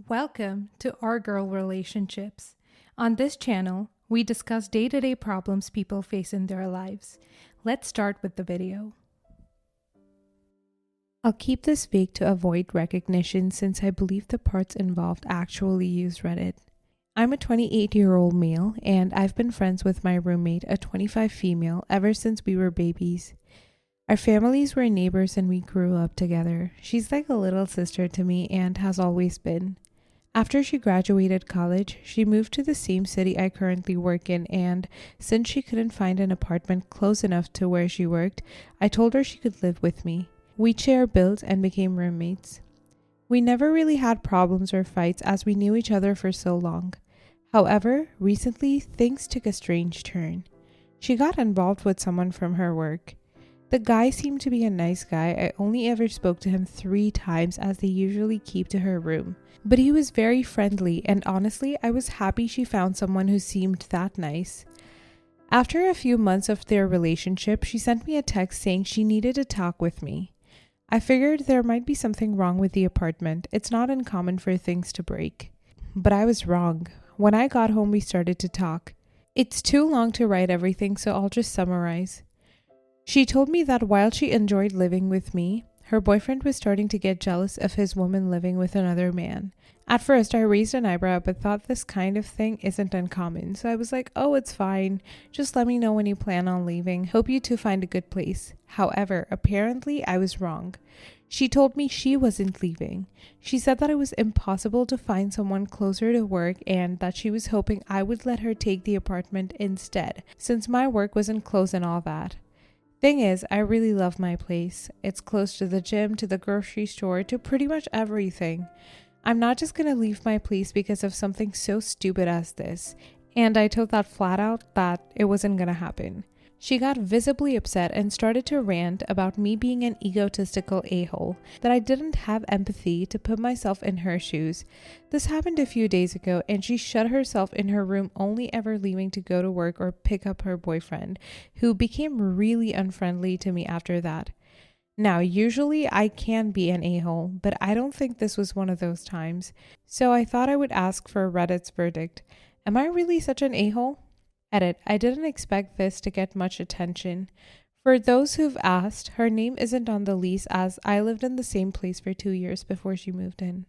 Welcome to Our Girl Relationships. On this channel, we discuss day-to-day problems people face in their lives. Let's start with the video. I'll keep this vague to avoid recognition since I believe the parts involved actually use Reddit. I'm a 28-year-old male and I've been friends with my roommate, a 25 female, ever since we were babies. Our families were neighbors and we grew up together. She's like a little sister to me and has always been. After she graduated college, she moved to the same city I currently work in, and since she couldn't find an apartment close enough to where she worked, I told her she could live with me. We shared bills and became roommates. We never really had problems or fights as we knew each other for so long. However, recently things took a strange turn. She got involved with someone from her work. The guy seemed to be a nice guy. I only ever spoke to him 3 times as they usually keep to her room. But he was very friendly and honestly, I was happy she found someone who seemed that nice. After a few months of their relationship, she sent me a text saying she needed to talk with me. I figured there might be something wrong with the apartment. It's not uncommon for things to break. But I was wrong. When I got home, we started to talk. It's too long to write everything, so I'll just summarize. She told me that while she enjoyed living with me, her boyfriend was starting to get jealous of his woman living with another man. At first, I raised an eyebrow but thought this kind of thing isn't uncommon, so I was like, oh, it's fine. Just let me know when you plan on leaving. Hope you two find a good place. However, apparently I was wrong. She told me she wasn't leaving. She said that it was impossible to find someone closer to work and that she was hoping I would let her take the apartment instead, since my work wasn't close and all that. Thing is, I really love my place. It's close to the gym, to the grocery store, to pretty much everything. I'm not just gonna leave my place because of something so stupid as this. And I told that flat out that it wasn't gonna happen. She got visibly upset and started to rant about me being an egotistical a-hole, that I didn't have empathy to put myself in her shoes. This happened a few days ago and she shut herself in her room, only ever leaving to go to work or pick up her boyfriend, who became really unfriendly to me after that. Now, usually I can be an a-hole, but I don't think this was one of those times. So I thought I would ask for Reddit's verdict. Am I really such an a-hole? Edit. I didn't expect this to get much attention. For those who've asked, her name isn't on the lease as I lived in the same place for 2 years before she moved in.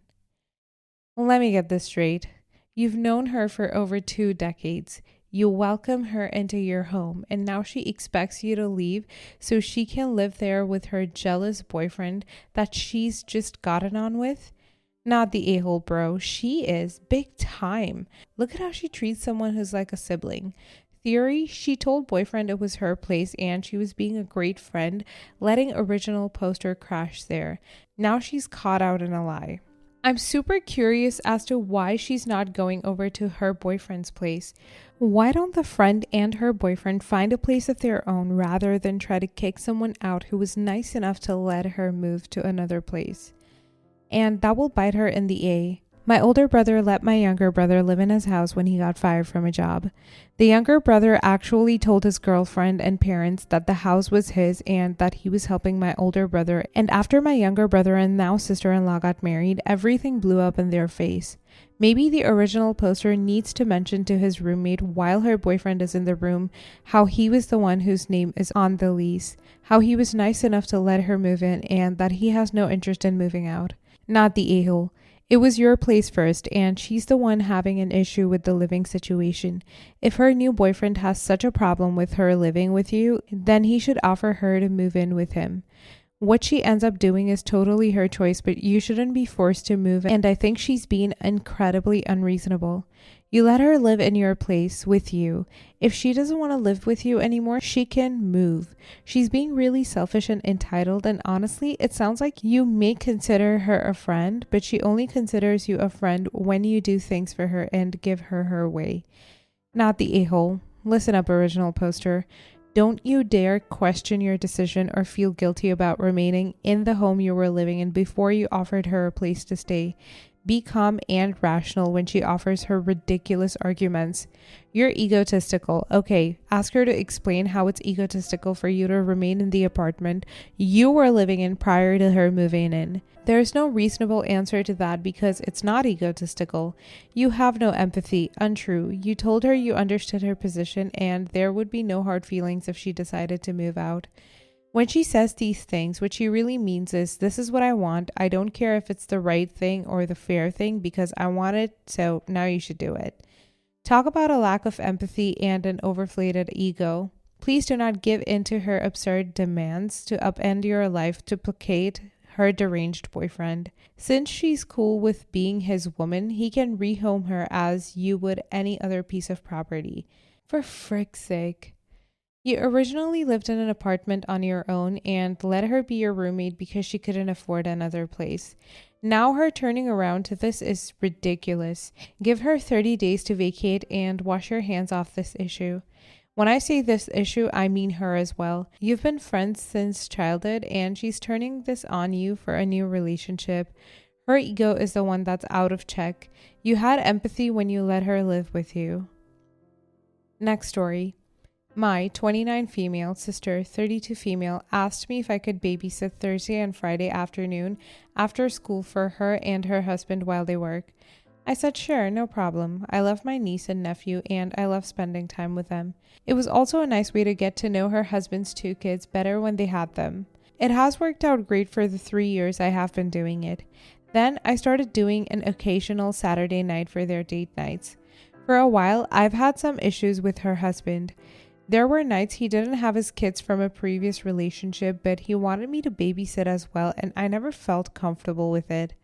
Let me get this straight. You've known her for over 2 decades. You welcome her into your home and now she expects you to leave so she can live there with her jealous boyfriend that she's just gotten on with? Not the a-hole, bro. She is big time. Look at how she treats someone who's like a sibling. Theory, she told boyfriend it was her place and she was being a great friend, letting original poster crash there. Now she's caught out in a lie. I'm super curious as to why she's not going over to her boyfriend's place. Why don't the friend and her boyfriend find a place of their own rather than try to kick someone out who was nice enough to let her move to another place? And that will bite her in the A. My older brother let my younger brother live in his house when he got fired from a job. The younger brother actually told his girlfriend and parents that the house was his and that he was helping my older brother. And after my younger brother and now sister-in-law got married, everything blew up in their face. Maybe the original poster needs to mention to his roommate while her boyfriend is in the room how he was the one whose name is on the lease, how he was nice enough to let her move in and that he has no interest in moving out. Not the a-hole. It was your place first, and she's the one having an issue with the living situation. If her new boyfriend has such a problem with her living with you, then he should offer her to move in with him. What she ends up doing is totally her choice, but you shouldn't be forced to move, and I think she's being incredibly unreasonable. You let her live in your place with you. If she doesn't want to live with you anymore, she can move. She's being really selfish and entitled, and honestly, it sounds like you may consider her a friend, but she only considers you a friend when you do things for her and give her her way. Not the a-hole. Listen up, original poster. Don't you dare question your decision or feel guilty about remaining in the home you were living in before you offered her a place to stay. Be calm and rational when she offers her ridiculous arguments. You're egotistical. Okay, ask her to explain how it's egotistical for you to remain in the apartment you were living in prior to her moving in. There's no reasonable answer to that because it's not egotistical. You have no empathy. Untrue. You told her you understood her position and there would be no hard feelings if she decided to move out. When she says these things, what she really means is, this is what I want. I don't care if it's the right thing or the fair thing because I want it, so now you should do it. Talk about a lack of empathy and an overflated ego. Please do not give in to her absurd demands to upend your life to placate her deranged boyfriend. Since she's cool with being his woman, he can rehome her as you would any other piece of property. For frick's sake. You originally lived in an apartment on your own and let her be your roommate because she couldn't afford another place. Now her turning around to this is ridiculous. Give her 30 days to vacate and wash your hands off this issue. When I say this issue, I mean her as well. You've been friends since childhood and she's turning this on you for a new relationship. Her ego is the one that's out of check. You had empathy when you let her live with you. Next story. My 29 female sister, 32 female, asked me if I could babysit Thursday and Friday afternoon after school for her and her husband while they work. I said sure, no problem. I love my niece and nephew and I love spending time with them. It was also a nice way to get to know her husband's 2 kids better when they had them. It has worked out great for the 3 years I have been doing it. Then I started doing an occasional Saturday night for their date nights. For a while, I've had some issues with her husband. There were nights he didn't have his kids from a previous relationship, but he wanted me to babysit as well, and I never felt comfortable with it.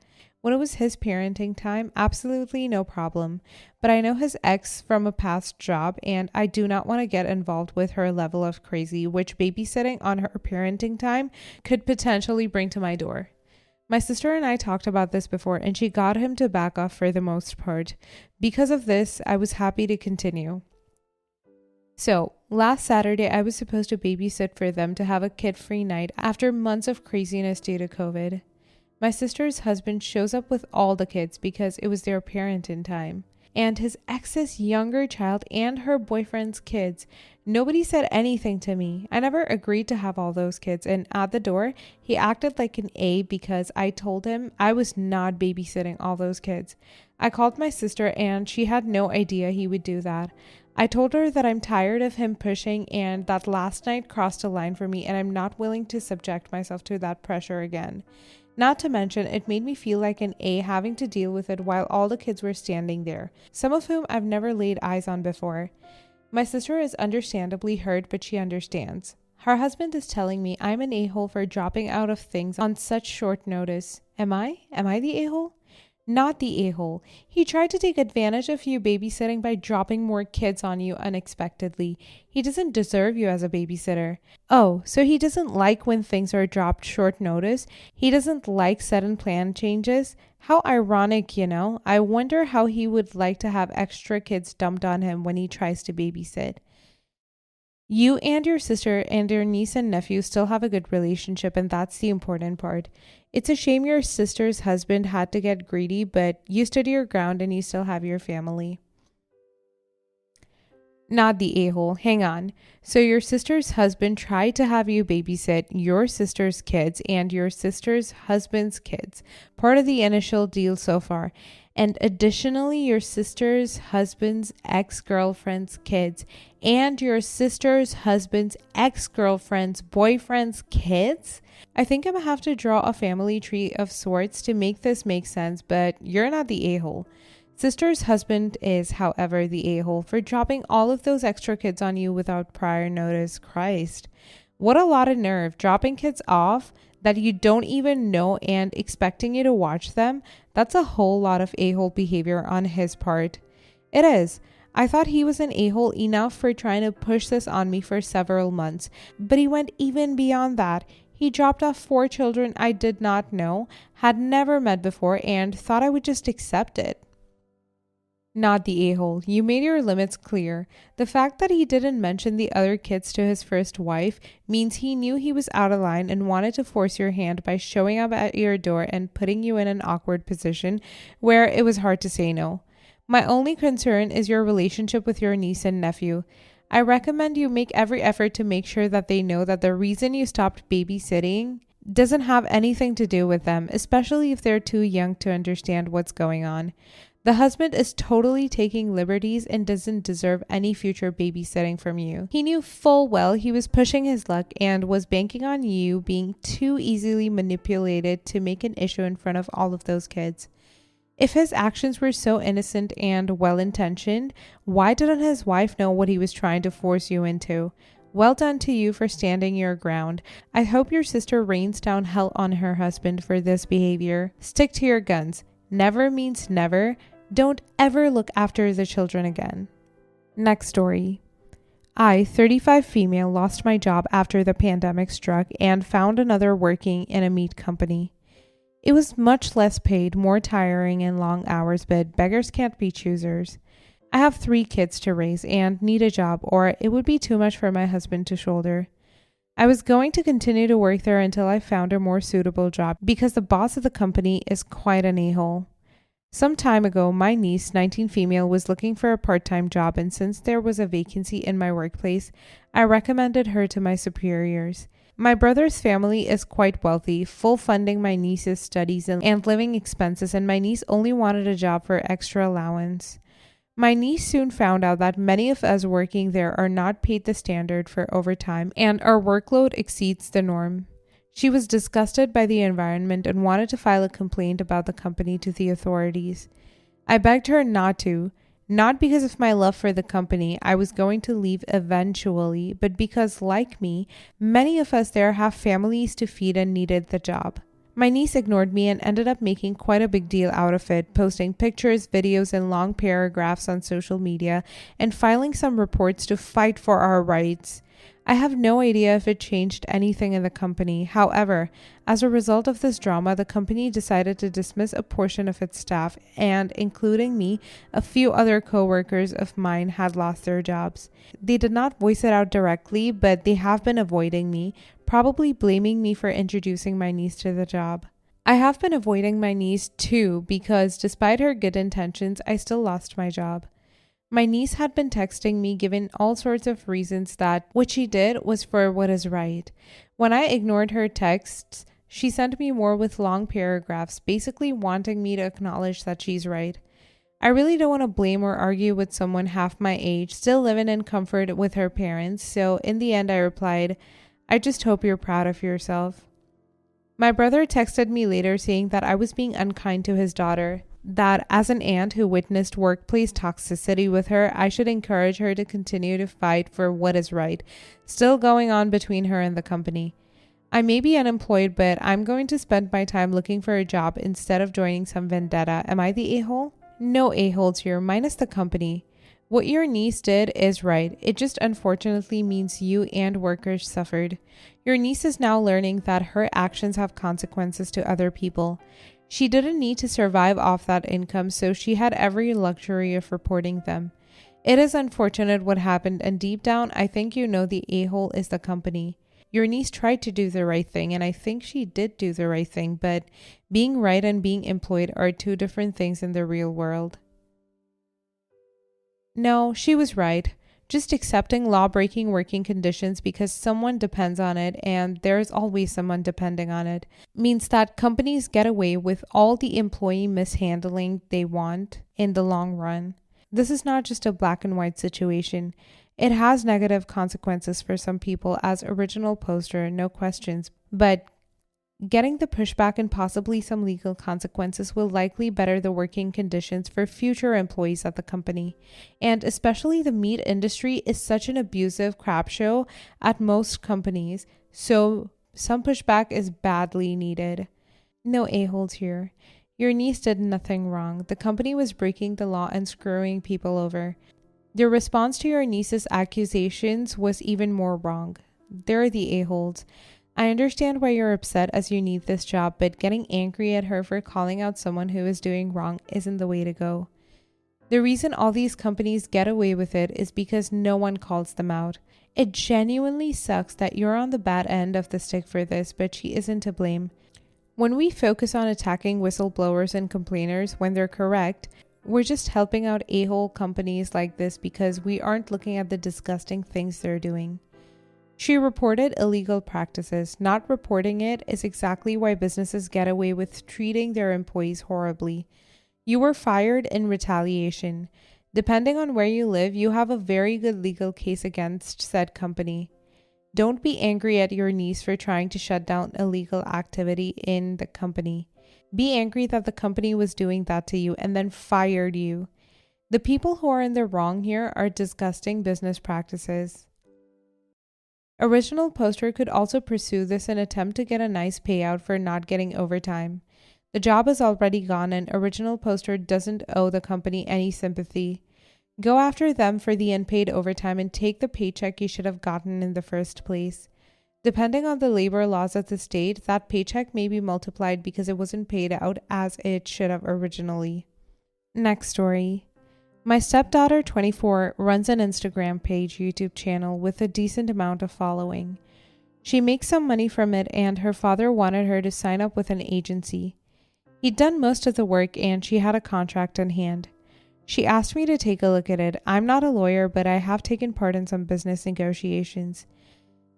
When it was his parenting time, absolutely no problem. But I know his ex from a past job, and I do not want to get involved with her level of crazy, which babysitting on her parenting time could potentially bring to my door. My sister and I talked about this before, and she got him to back off for the most part. Because of this, I was happy to continue. So, last Saturday, I was supposed to babysit for them to have a kid-free night after months of craziness due to COVID. My sister's husband shows up with all the kids because it was their parenting time. And his ex's younger child and her boyfriend's kids. Nobody said anything to me. I never agreed to have all those kids, and at the door, he acted like an A because I told him I was not babysitting all those kids. I called my sister and she had no idea he would do that. I told her that I'm tired of him pushing and that last night crossed a line for me and I'm not willing to subject myself to that pressure again. Not to mention, it made me feel like an A having to deal with it while all the kids were standing there, some of whom I've never laid eyes on before. My sister is understandably hurt, but she understands. Her husband is telling me I'm an a-hole for dropping out of things on such short notice. Am I? Am I the a-hole? Not the a-hole. He tried to take advantage of you babysitting by dropping more kids on you unexpectedly. He doesn't deserve you as a babysitter. Oh, so he doesn't like when things are dropped short notice? He doesn't like sudden plan changes? How ironic, you know? I wonder how he would like to have extra kids dumped on him when he tries to babysit. You and your sister and your niece and nephew still have a good relationship, and that's the important part. It's a shame your sister's husband had to get greedy, but you stood your ground and you still have your family. Not the a-hole. Hang on. So your sister's husband tried to have you babysit your sister's kids and your sister's husband's kids, part of the initial deal so far. And additionally, your sister's husband's ex-girlfriend's kids and your sister's husband's ex-girlfriend's boyfriend's kids? I think I'm gonna have to draw a family tree of sorts to make this make sense, but you're not the a-hole. Sister's husband is, however, the a-hole for dropping all of those extra kids on you without prior notice. Christ. What a lot of nerve, dropping kids off that you don't even know and expecting you to watch them. That's a whole lot of a-hole behavior on his part. It is. I thought he was an a-hole enough for trying to push this on me for several months, but he went even beyond that. He dropped off 4 children I did not know, had never met before, and thought I would just accept it. Not the a-hole. You made your limits clear. The fact that he didn't mention the other kids to his first wife means he knew he was out of line and wanted to force your hand by showing up at your door and putting you in an awkward position where it was hard to say no. My only concern is your relationship with your niece and nephew. I recommend you make every effort to make sure that they know that the reason you stopped babysitting doesn't have anything to do with them, especially if they're too young to understand what's going on. The husband is totally taking liberties and doesn't deserve any future babysitting from you. He knew full well he was pushing his luck and was banking on you being too easily manipulated to make an issue in front of all of those kids. If his actions were so innocent and well-intentioned, why didn't his wife know what he was trying to force you into? Well done to you for standing your ground. I hope your sister rains down hell on her husband for this behavior. Stick to your guns. Never means never. Don't ever look after the children again. Next story. I, 35 female, lost my job after the pandemic struck and found another working in a meat company. It was much less paid, more tiring and long hours, but beggars can't be choosers. I have 3 kids to raise and need a job, or it would be too much for my husband to shoulder. I was going to continue to work there until I found a more suitable job because the boss of the company is quite an a-hole. Some time ago, my niece, 19 female, was looking for a part-time job, and since there was a vacancy in my workplace, I recommended her to my superiors. My brother's family is quite wealthy, full funding my niece's studies and living expenses, and my niece only wanted a job for extra allowance. My niece soon found out that many of us working there are not paid the standard for overtime, and our workload exceeds the norm. She was disgusted by the environment and wanted to file a complaint about the company to the authorities. I begged her not to, not because of my love for the company. I was going to leave eventually, but because, like me, many of us there have families to feed and needed the job. My niece ignored me and ended up making quite a big deal out of it, posting pictures, videos, and long paragraphs on social media and filing some reports to fight for our rights. I have no idea if it changed anything in the company. However, as a result of this drama, the company decided to dismiss a portion of its staff, and including me, a few other co-workers of mine had lost their jobs. They did not voice it out directly, but they have been avoiding me, probably blaming me for introducing my niece to the job. I have been avoiding my niece too because despite her good intentions, I still lost my job. My niece had been texting me giving all sorts of reasons that what she did was for what is right. When I ignored her texts, she sent me more with long paragraphs, basically wanting me to acknowledge that she's right. I really don't want to blame or argue with someone half my age, still living in comfort with her parents, so in the end I replied, I just hope you're proud of yourself. My brother texted me later saying that I was being unkind to his daughter, that as an aunt who witnessed workplace toxicity with her, I should encourage her to continue to fight for what is right, still going on between her and the company. I may be unemployed, but I'm going to spend my time looking for a job instead of joining some vendetta. Am I the a-hole? No a-holes here, minus the company. What your niece did is right. It just unfortunately means you and workers suffered. Your niece is now learning that her actions have consequences to other people. She didn't need to survive off that income, so she had every luxury of reporting them. It is unfortunate what happened, and deep down, I think you know the a-hole is the company. Your niece tried to do the right thing, and I think she did do the right thing, but being right and being employed are 2 different things in the real world. No, she was right. Just accepting law-breaking working conditions because someone depends on it, and there's always someone depending on it, means that companies get away with all the employee mishandling they want in the long run. This is not just a black and white situation. It has negative consequences for some people, as original poster, no questions, but getting the pushback and possibly some legal consequences will likely better the working conditions for future employees at the company. And especially the meat industry is such an abusive crap show at most companies, so some pushback is badly needed. No a-holes here. Your niece did nothing wrong. The company was breaking the law and screwing people over. Your response to your niece's accusations was even more wrong. They're the a-holes. I understand why you're upset as you need this job, but getting angry at her for calling out someone who is doing wrong isn't the way to go. The reason all these companies get away with it is because no one calls them out. It genuinely sucks that you're on the bad end of the stick for this, but she isn't to blame. When we focus on attacking whistleblowers and complainers when they're correct, we're just helping out a-hole companies like this because we aren't looking at the disgusting things they're doing. She reported illegal practices. Not reporting it is exactly why businesses get away with treating their employees horribly. You were fired in retaliation. Depending on where you live, you have a very good legal case against said company. Don't be angry at your niece for trying to shut down illegal activity in the company. Be angry that the company was doing that to you and then fired you. The people who are in the wrong here are disgusting business practices. Original poster could also pursue this and attempt to get a nice payout for not getting overtime. The job is already gone and original poster doesn't owe the company any sympathy. Go after them for the unpaid overtime and take the paycheck you should have gotten in the first place. Depending on the labor laws of the state, that paycheck may be multiplied because it wasn't paid out as it should have originally. Next story. My stepdaughter, 24, runs an Instagram page, YouTube channel with a decent amount of following. She makes some money from it and her father wanted her to sign up with an agency. He'd done most of the work and she had a contract in hand. She asked me to take a look at it. I'm not a lawyer, but I have taken part in some business negotiations.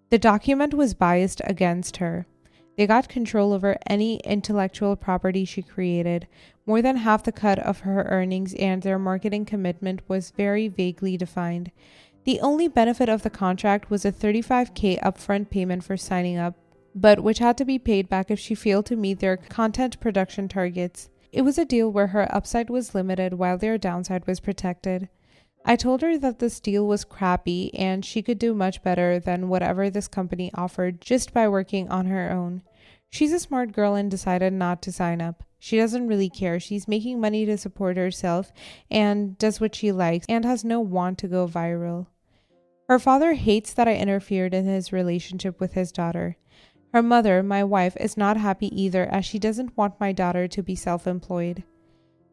The document was biased against her. They got control over any intellectual property she created, more than half the cut of her earnings, and their marketing commitment was very vaguely defined. The only benefit of the contract was a $35,000 upfront payment for signing up, but which had to be paid back if she failed to meet their content production targets. It was a deal where her upside was limited while their downside was protected. I told her that this deal was crappy and she could do much better than whatever this company offered just by working on her own. She's a smart girl and decided not to sign up. She doesn't really care. She's making money to support herself and does what she likes and has no want to go viral. Her father hates that I interfered in his relationship with his daughter. Her mother, my wife, is not happy either as she doesn't want my daughter to be self-employed.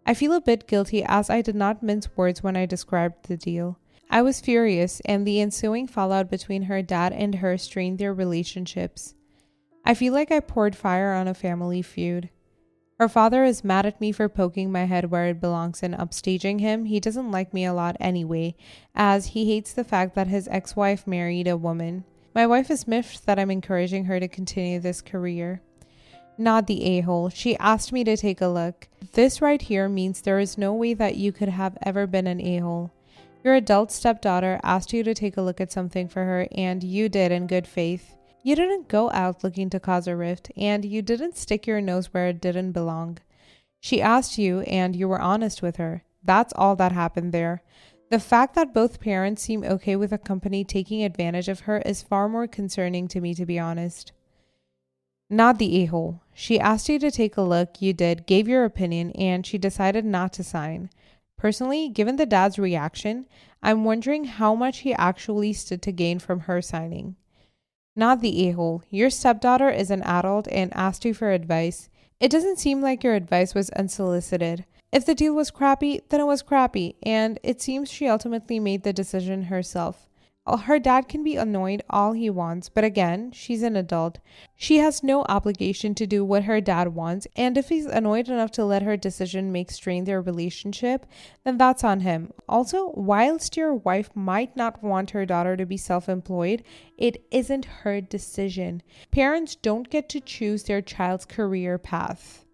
I feel a bit guilty as I did not mince words when I described the deal. I was furious and the ensuing fallout between her dad and her strained their relationships. I feel like I poured fire on a family feud. Her father is mad at me for poking my head where it belongs and upstaging him. He doesn't like me a lot anyway, as he hates the fact that his ex-wife married a woman. My wife is miffed that I'm encouraging her to continue this career. Not the a-hole. She asked me to take a look. This right here means there is no way that you could have ever been an a-hole. Your adult stepdaughter asked you to take a look at something for her and you did in good faith. You didn't go out looking to cause a rift and you didn't stick your nose where it didn't belong. She asked you and you were honest with her. That's all that happened there. The fact that both parents seem okay with a company taking advantage of her is far more concerning to me, to be honest. Not the a-hole. She asked you to take a look, you did, gave your opinion, and she decided not to sign. Personally, given the dad's reaction, I'm wondering how much he actually stood to gain from her signing. Not the a-hole. Your stepdaughter is an adult and asked you for advice. It doesn't seem like your advice was unsolicited. If the deal was crappy, then it was crappy, and it seems she ultimately made the decision herself. Her dad can be annoyed all he wants, but again, she's an adult. She has no obligation to do what her dad wants, and if he's annoyed enough to let her decision make strain their relationship, then that's on him. Also, whilst your wife might not want her daughter to be self-employed, it isn't her decision. Parents don't get to choose their child's career path.